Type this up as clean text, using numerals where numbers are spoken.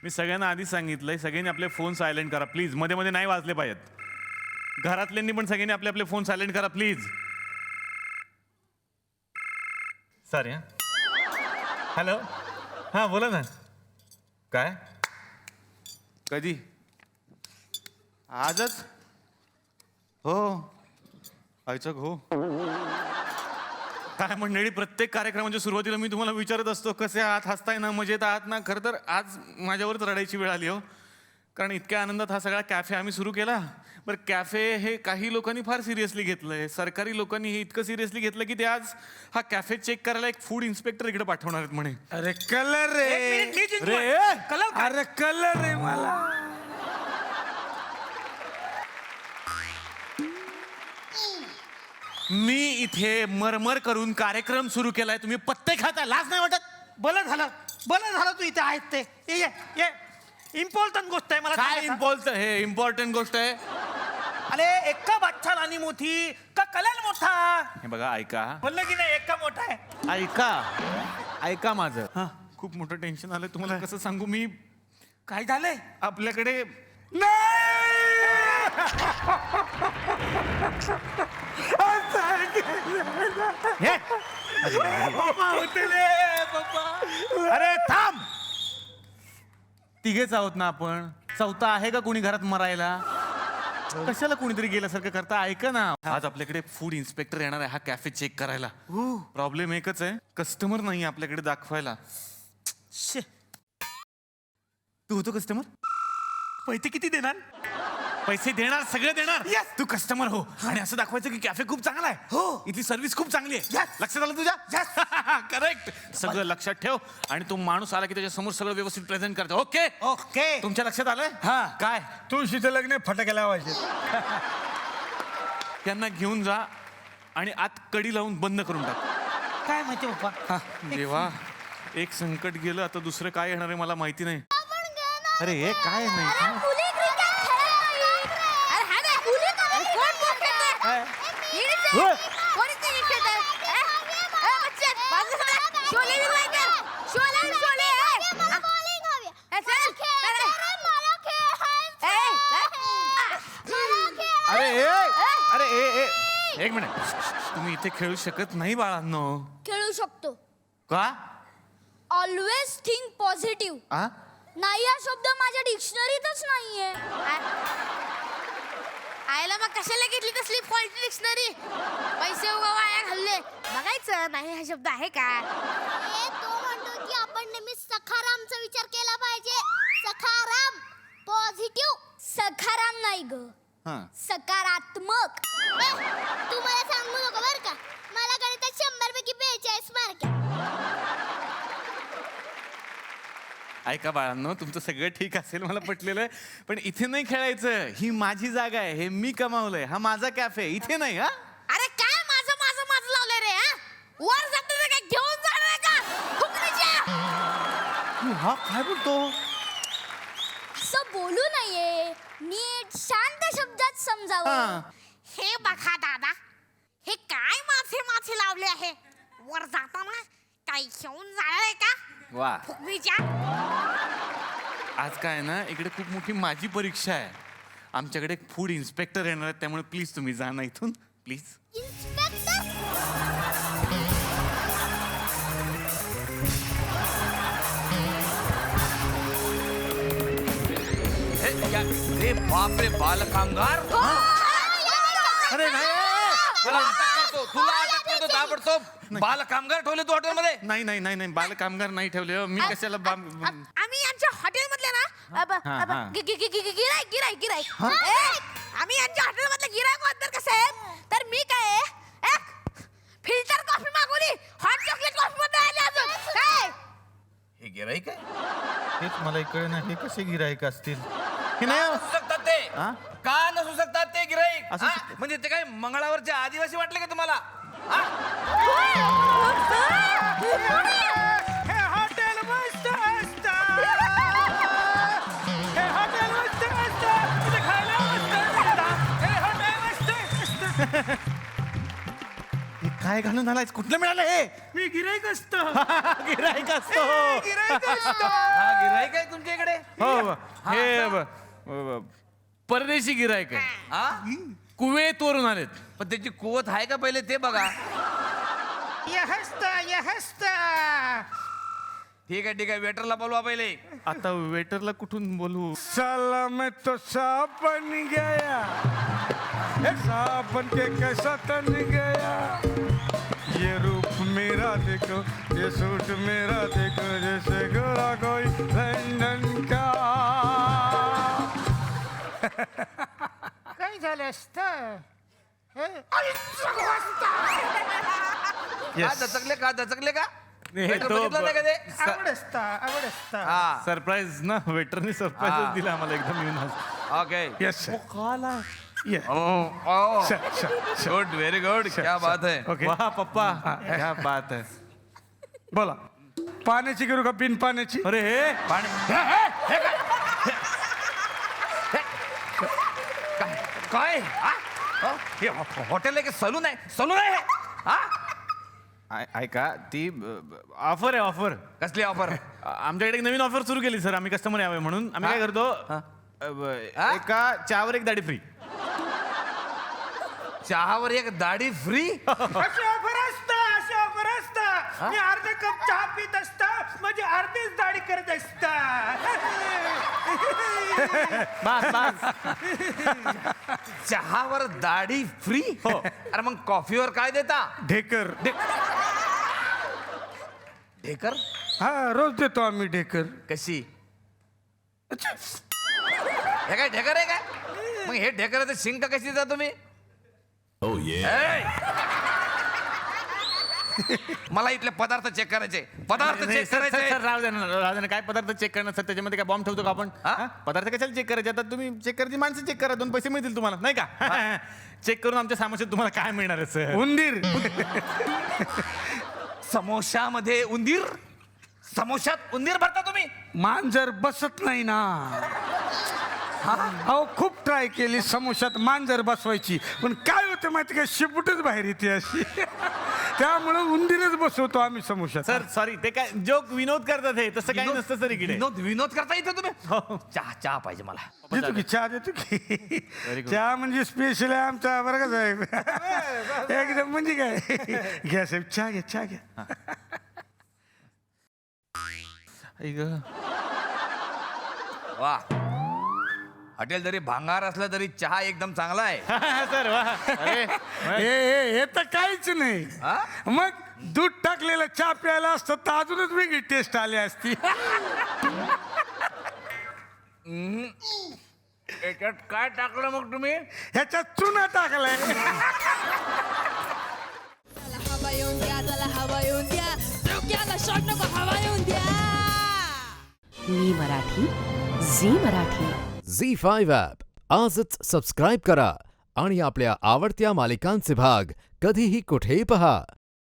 मी सगळ्यांना आधीच सांगितलंय, सगळ्यांनी आपले फोन सायलेंट करा प्लीज. मध्ये मध्ये नाही वाजले पाहिजेत. घरातल्यांनी पण सगळ्यांनी आपले आपले फोन सायलेंट करा प्लीज. सॉरी. हॅलो, हां बोला ना. काय कधी? आजच? हो आयचं हो. काय मंडळी, प्रत्येक कार्यक्रमाच्या सुरुवातीला मी तुम्हाला विचारत असतो कसे आहात, हसताय ना, मजेत आहात ना. खरं तर आज माझ्यावरच रडायची वेळ आली हो. कारण इतक्या आनंदात हा सगळा कॅफे आम्ही सुरू केला. बरं, कॅफे हे काही लोकांनी फार सिरियसली घेतलंय. सरकारी लोकांनी हे इतकं सिरियसली घेतलं की ते आज हा कॅफे चेक करायला एक फूड इन्स्पेक्टर इकडे पाठवणार आहेत म्हणे. अरे कलर रे, अरे कलर रे मला. मी इथे मरमर करून कार्यक्रम सुरू केलाय, तुम्ही पत्ते खाताय, लाज नाही वाटत? बरं झालं तू इथे आहेत ते. ये इम्पॉर्टंट गोष्ट आहे मला. काय इम्पॉर्टंट गोष्ट आहे? अरे एक्का बादशाह राणी मोठी का कलर मोठा? हे बघा, ऐका. बोललं की नाही एक्का मोठा आहे. ऐका माझं. खूप मोठं टेन्शन आलं तुम्हाला. कसं सांगू मी? काय झालंय आपल्याकडे अरे थांब, तिघेच आहोत ना आपण. चौथा आहे का कोणी घरात मरायला? कशाला कोणीतरी गेल्यासारखं करता? ऐका ना, आज आपल्याकडे फूड इन्स्पेक्टर येणार आहे हा कॅफे चेक करायला. प्रॉब्लेम एकच आहे, कस्टमर नाही आपल्याकडे दाखवायला. तू होतो कस्टमर? पैसे किती देणार? पैसे देणार, सगळे देणार. Yes. तू कस्टमर हो आणि असं दाखवायचं की कॅफे खूप चांगला आहे. हो. इथली सर्व्हिस खूप चांगली आहे. Yes. लक्षात आलं तुझ्या? करेक्ट. सगळं लक्षात ठेव आणि तो माणूस आला की त्याच्या समोर सगळं व्यवस्थित प्रेझेंट करतो. Okay okay. तुमच्या लक्षात आलंय? हा. काय? तुळशीचं लग्न फटाके लावायचे. त्यांना घेऊन जा आणि आत कडी लावून बंद करून टाक. काय माहिती पप्पा? देवा, एक संकट गेलं, आता दुसरं काय येणार आहे मला माहिती नाही. अरे हे काय नाही. एक मिनिट, तुम्ही इथे खेळू शकत नाही बाळांनो. खेळू शकतो. का? Always think positive. नाही हा शब्द माझ्या डिक्शनरीतच नाहीये. आयला मग कशाला घेतली तसली फॉल्टी डिक्शनरी? पैसे उगा वाया घालले. बघायचं नाही हा शब्द आहे का? तो म्हणतो की आपण नेहमी सखारामचा विचार केला पाहिजे. सखाराम, पॉझिटिव्ह. सखाराम नाही ग, सकारात्मक. तू मला सांगू नको बर का, मला गणितात 100 पैकी 42 मार्क आहे. ऐका बाळांनो, तुमचं सगळं ठीक असेल, मला पटलेलं आहे, पण इथे नाही खेळायचं. ही माझी जागा आहे, हे मी कमावलंय, हा माझा कॅफे, इथे नाही. हा अरे काय माझं लावलंय रे? हा वर जात काय घेऊन जाणार का फुकणीच्या? हा काय बोलतो? असं बोलू नये, नीट शांत शब्दात समजावं. हे बघा दादा, हे काय मासे लावले आहे? वर जाताना काही घेऊन जाणार आहे का वा, फुकणीच्या? आज काय ना, इकडे खूप मोठी माझी परीक्षा आहे. आमच्याकडे एक फूड इन्स्पेक्टर येणार आहेत, त्यामुळे प्लीज तुम्ही जा ना इथून, प्लीज. इन्स्पेक्टर? रे बाप रे, बाल कामगार. अरे नाही, तुला अटक करतो ताबडतोब. बाल कामगार ठेवले तू हॉटेलमध्ये? नाही नाही नाही नाही, बाल कामगार नाही ठेवले. मी कशाला आम्ही यांच्या हॉटेलमधले ना गिराईक आम्ही यांच्या हॉटेलमधले गिराईक होत कसं आहे, तर मी काय फिल्टर कॉफी मागवली, हॉट चॉकलेट कॉफी मध्ये आली अजून काय? हे गिराईक आहे? हेच मला इकडे नाही, हे कसे गिराईक असतील? हे का नाही नसू शकतात ते? हा? का नसू शकतात ते गिराईक? असू हा? शकतात. म्हणजे ते काय मंगळावरचे आदिवासी वाटले का तुम्हाला? हा? हे हॉटेल मस्त असतं. हे हॉटेल मस्त असतं. इथे खायला मस्त मिळतं. हे हॉटेल मस्त असतं. काय घालून आलाय कुठलं मिळालं हे मी गिराईक असतो गिराईक असतो गिराईक असतो हा गिराईक आहे तुमच्या इकडे हो हे परदेशी गिराईक आहे हा कुवेतवरून आलेत पण त्याची कुवत आहे का पहिले ते बघा. यहस्त ठीक आहे वेटरला बोलवा पहिले. आता वेटरला कुठून बोलू साला मैं तो सांप बन गया सांप बन के कैसा तन गया ये रूप मेरा देखो ये सूट मेरा देखो जैसे गोरा कोई लंदन का. काय झालं असतं का दचकले का हे वेटर तो बघितलं नाही का ते? आवड असता हा सरप्राईज ना वेटरनी सरप्राईज दिला आम्हाला एकदम येऊन आज. Okay yes good very good क्या बात है. ओके वाह पप्पा क्या बात है बोला पाण्याची करू का बिन पाण्याची. अरे हे काय हा? हो? हे हॉटेल आहे की सलून आहे हे? हा ऐका ती ऑफर आहे ऑफर कसली ऑफर. आमच्याकडे एक नवीन ऑफर सुरू केली सर आम्ही कस्टमर यावे म्हणून आम्ही काय करतो हा? एका चहावर एक दाढी फ्री चहावर एक दाढी फ्री. अशी ऑफर असतं मी अर्धा कप चहा पित असता म्हणजे अर्धीच दाढी करत असता बस बस चहावर दाढी फ्री. अरे मग कॉफीवर काय देता. ढेकर ढेकर हा रोज देतो आम्ही ढेकर. कशी हे काय ढेकर आहे काय मग हे ढेकराचं शिंक कशी देता तुम्ही. ए! मला इथले पदार्थ चेक करायचे चेक करायचे. राहू दे ना काय पदार्थ चेक करणं सर त्याच्यामध्ये काय बॉम्ब ठेवतो का आपण हा? हा? पदार्थ कशाला चेक करायचे आता तुम्ही चेक करायची माणसं चेक करा 2 पैसे मिळतील तुम्हाला नाही का चेक करून आमच्या सामाशात तुम्हाला काय मिळणार आहे सर उंदीर समोशामध्ये उंदीर समोशात उंदीर भरता तुम्ही. मांजर बसत नाही ना. अहो खूप ट्राय केली समोशात मांजर बसवायची पण काय होतं माहिती का शिपूटच बाहेर येते अशी त्यामुळे उंदीरच बसवतो आम्ही समोशात. सर सॉरी ते काय जोक विनोद करतात हे तसं काही नसतं सर इकडे विनोद करता येतं तुम्ही. हो. चहा पाहिजे मला. देतो की चहा देतो की good. चहा म्हणजे स्पेशल आहे आमचा बरं का साहेब एकदम म्हणजे काय घ्या साहेब चहा घ्या ऐक वा हॉटेल जरी भांगार असलं तरी चहा एकदम चांगला आहे. सर वा अरे हे तर काहीच नाही हा? मग दूध टाकलेला चहा प्यायला असतं तर अजूनच वेगळी टेस्ट आली असती. याच्यात काय टाकलं मग तुम्ही. ह्याच्यात चुना टाकलाय. हवा येऊन द्या त्याला हवा येऊन द्या डोक्याला शॉट नको हवा येऊन द्या. मी मराठी झी मराठी झी5 ॲप आजच सबस्क्राईब करा आणि आपल्या आवडत्या मालिकांचे भाग कधीही कुठेही पहा.